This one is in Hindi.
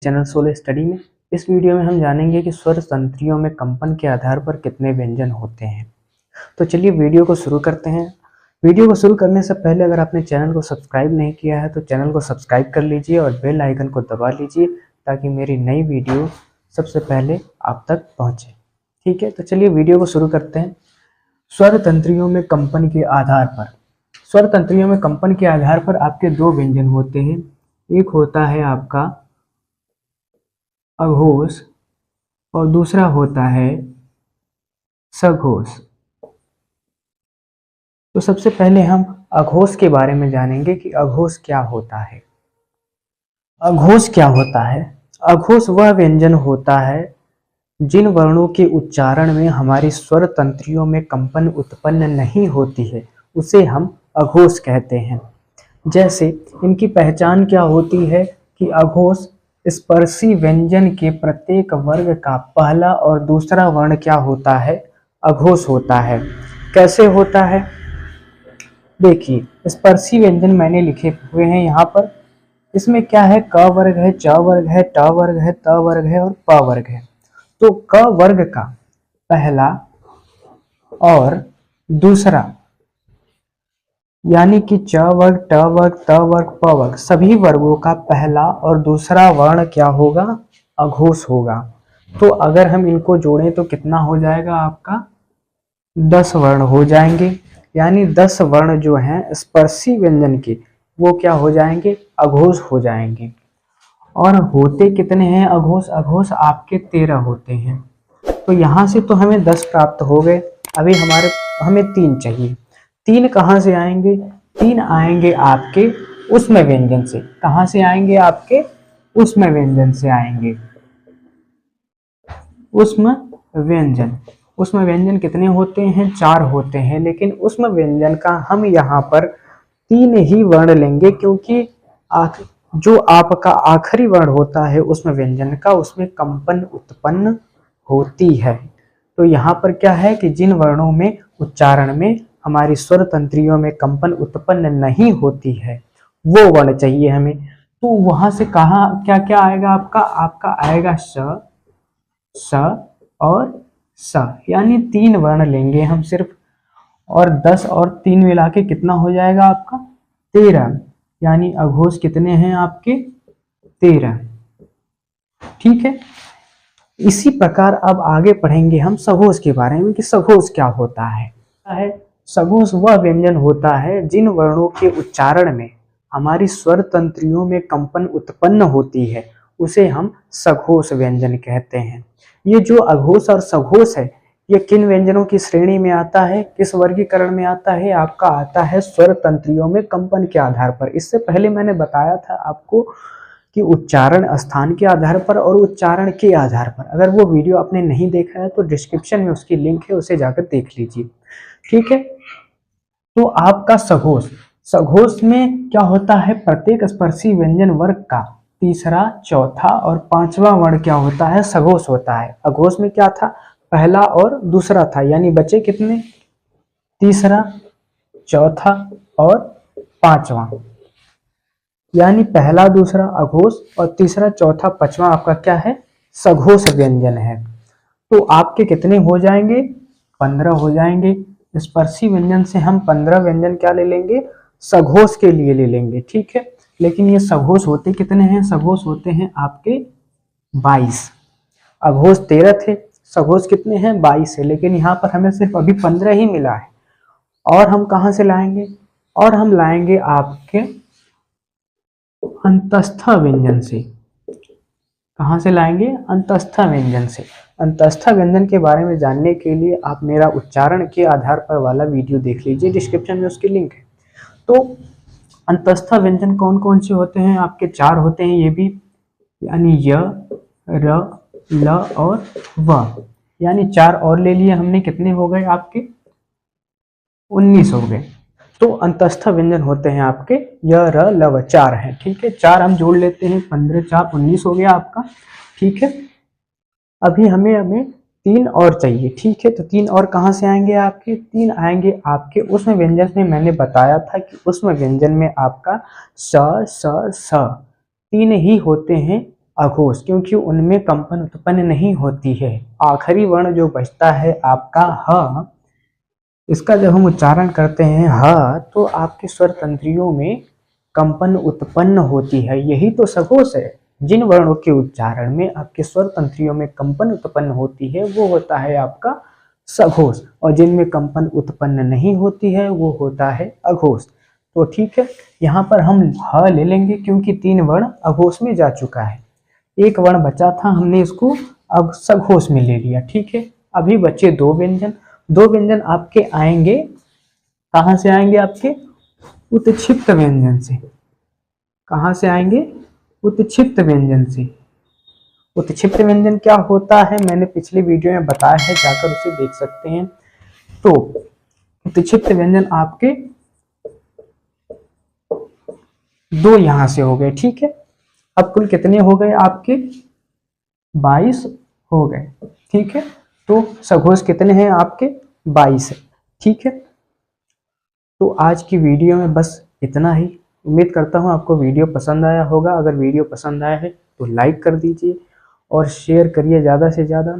चैनल सोलो स्टडी में इस वीडियो में हम जानेंगे कि स्वर तंत्रियों में कंपन के आधार पर कितने व्यंजन होते हैं। तो चलिए वीडियो को शुरू करते हैं। वीडियो को शुरू करने से पहले अगर आपने चैनल को सब्सक्राइब नहीं किया है तो चैनल को सब्सक्राइब कर लीजिए और बेल आइकन को दबा लीजिए ताकि मेरी नई वीडियो सबसे पहले आप तक पहुंचे। ठीक है, तो चलिए वीडियो को शुरू करते हैं। स्वर तंत्रियों में कंपन के आधार पर, स्वर तंत्रियों में कंपन के आधार पर आपके दो व्यंजन होते हैं। एक होता है आपका अघोष और दूसरा होता है सघोष। तो सबसे पहले हम अघोष के बारे में जानेंगे कि अघोष क्या होता है। अघोष क्या होता है? अघोष वह व्यंजन होता है जिन वर्णों के उच्चारण में हमारी स्वर तंत्रियों में कंपन उत्पन्न नहीं होती है, उसे हम अघोष कहते हैं। जैसे इनकी पहचान क्या होती है कि अघोष स्पर्शी व्यंजन के प्रत्येक वर्ग का पहला और दूसरा वर्ण क्या होता है? अघोष होता है। कैसे होता है? देखिए, स्पर्शी व्यंजन मैंने लिखे हुए हैं यहाँ पर। इसमें क्या है? क वर्ग है, च वर्ग है, ट वर्ग है, त वर्ग है और प वर्ग है। तो क वर्ग का पहला और दूसरा यानी कि च वर्ग, ट वर्ग, त वर्ग, प वर्ग सभी वर्गों का पहला और दूसरा वर्ण क्या होगा? अघोष होगा। तो अगर हम इनको जोड़ें तो कितना हो जाएगा आपका? 10 वर्ण हो जाएंगे। यानी 10 वर्ण जो हैं स्पर्शी व्यंजन के वो क्या हो जाएंगे? अघोष हो जाएंगे। और होते कितने हैं अघोष? अघोष आपके 13 होते हैं। तो यहाँ से तो हमें 10 प्राप्त हो गए। अभी हमें 3 चाहिए। 3 कहाँ से आएंगे? 3 आएंगे आपके उष्म व्यंजन से। कहाँ से आएंगे? आपके उष्म व्यंजन से आएंगे। उष्म व्यंजन, उष्म व्यंजन कितने होते हैं? 4 होते हैं। लेकिन उष्म व्यंजन का हम यहाँ पर 3 ही वर्ण लेंगे क्योंकि जो आपका आखिरी वर्ण होता है उष्म व्यंजन का, उसमें कंपन उत्पन्न होती है। तो यहाँ पर क्या है कि जिन वर्णों में उच्चारण में हमारी स्वर तंत्रियों में कंपन उत्पन्न नहीं होती है वो वर्ण चाहिए हमें। तो वहां से कहाँ क्या क्या आएगा आपका? आपका आएगा स, स और स, यानी 3 वर्ण लेंगे हम सिर्फ। और 10 और 3 मिला के कितना हो जाएगा आपका? 13। यानी अघोष कितने हैं आपके? 13। ठीक है। इसी प्रकार अब आगे पढ़ेंगे हम सघोष के बारे में कि सघोष क्या होता है। सघोष वह व्यंजन होता है जिन वर्णों के उच्चारण में हमारी स्वर तंत्रियों में कंपन उत्पन्न होती है, उसे हम सघोष व्यंजन कहते हैं। ये जो अघोष और सघोष है ये किन व्यंजनों की श्रेणी में आता है? किस वर्गीकरण में आता है? आपका आता है स्वर तंत्रियों में कंपन के आधार पर। इससे पहले मैंने बताया था आपको कि उच्चारण स्थान के आधार पर और उच्चारण के आधार पर। अगर वो वीडियो आपने नहीं देखा है तो डिस्क्रिप्शन में उसकी लिंक है, उसे जाकर देख लीजिए। ठीक है। तो आपका सघोष, सघोष में क्या होता है? प्रत्येक स्पर्शी व्यंजन वर्ग का तीसरा, चौथा और 5वां वर्ण क्या होता है? सघोष होता है। अघोष में क्या था? पहला और दूसरा था, यानी बचे कितने? तीसरा, चौथा और 5वां। यानी पहला, दूसरा अघोष और तीसरा, चौथा, 5वां आपका क्या है? सघोष व्यंजन है। तो आपके कितने हो जाएंगे? 15 हो जाएंगे। स्पर्शी व्यंजन से हम 15 व्यंजन क्या ले लेंगे? सघोष के लिए ले लेंगे। ठीक है। लेकिन ये सघोष होते कितने हैं? सघोष होते हैं आपके 22। अघोष 13 थे, सघोष कितने हैं? 22 है। लेकिन यहाँ पर हमें सिर्फ अभी 15 ही मिला है। और हम कहाँ से लाएंगे? और हम लाएंगे आपके अंतस्थ व्यंजन से। कहाँ से लाएंगे? अंतस्थ व्यंजन से। अंतस्थ व्यंजन के बारे में जानने के लिए आप मेरा उच्चारण के आधार पर वाला वीडियो देख लीजिए, डिस्क्रिप्शन में उसकी लिंक है। तो अंतस्थ व्यंजन कौन कौन से होते हैं? आपके 4 होते हैं ये भी, यानी य, र, ल और व। यानी 4 और ले लिए हमने। कितने हो गए आपके? 19 हो गए। तो अंतस्थ व्यंजन होते हैं आपके य, र, ल, व। 4 हैं। ठीक है। 4 हम जोड़ लेते हैं। 15 4 19 हो गया आपका। ठीक है। अभी हमें 3 और चाहिए। ठीक है। तो 3 और कहाँ से आएंगे आपके? 3 आएंगे आपके उष्म व्यंजन में। मैंने बताया था कि उष्म व्यंजन में आपका स, स, स 3 ही होते हैं अघोष, क्योंकि उनमें कंपन उत्पन्न नहीं होती है। आखिरी वर्ण जो बचता है आपका ह, इसका जब हम उच्चारण करते हैं ह, तो आपके स्वर तंत्रियों में कंपन उत्पन्न होती है। यही तो सघोष है। जिन वर्णों के उच्चारण में आपके स्वर तंत्रियों में कंपन उत्पन्न होती है वो होता है आपका सघोष, और जिनमें कंपन उत्पन्न नहीं होती है वो होता है अघोष। तो ठीक है, यहाँ पर हम ह ले लेंगे क्योंकि 3 वर्ण अघोष में जा चुका है। एक वर्ण बचा था, हमने इसको अब सघोष में ले लिया। ठीक है, अभी बचे 2 व्यंजन। 2 व्यंजन आपके आएंगे, कहाँ से आएंगे? आपके उत्क्षिप्त व्यंजन से। कहाँ से आएंगे? उत्क्षिप्त व्यंजन से। उत्क्षिप्त व्यंजन क्या होता है मैंने पिछले वीडियो में बताया है, जाकर उसे देख सकते हैं। तो उत्क्षिप्त व्यंजन आपके 2 यहां से हो गए। ठीक है, अब कुल कितने हो गए आपके? 22 हो गए। ठीक है, तो सघोष कितने हैं आपके? 22 है। ठीक है, तो आज की वीडियो में बस इतना ही। उम्मीद करता हूँ आपको वीडियो पसंद आया होगा। अगर वीडियो पसंद आया है तो लाइक कर दीजिए और शेयर करिए ज़्यादा से ज़्यादा।